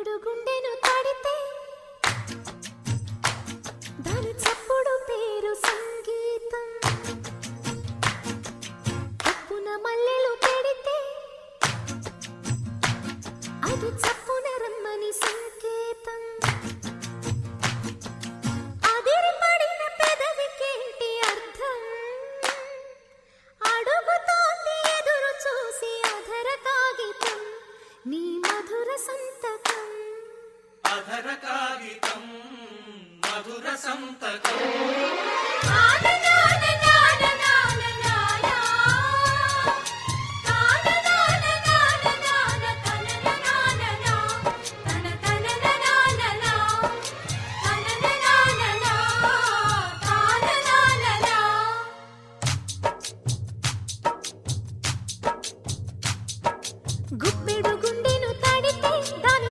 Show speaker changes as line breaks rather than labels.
గూడు గుండెను తాడితే దాని చప్పుడు పేరు సంగీతం. తప్పున మల్లెలు పెడితే అది చప్పున రమ్మని సంకేతం. అదిరిపడిన పెదవికేంటి అర్థం? అడుగుతోంది ఎదురు చూసి అధర కాగితం నీ మధుర సంతకం.
అధర కాగితం మధుర సంతకం.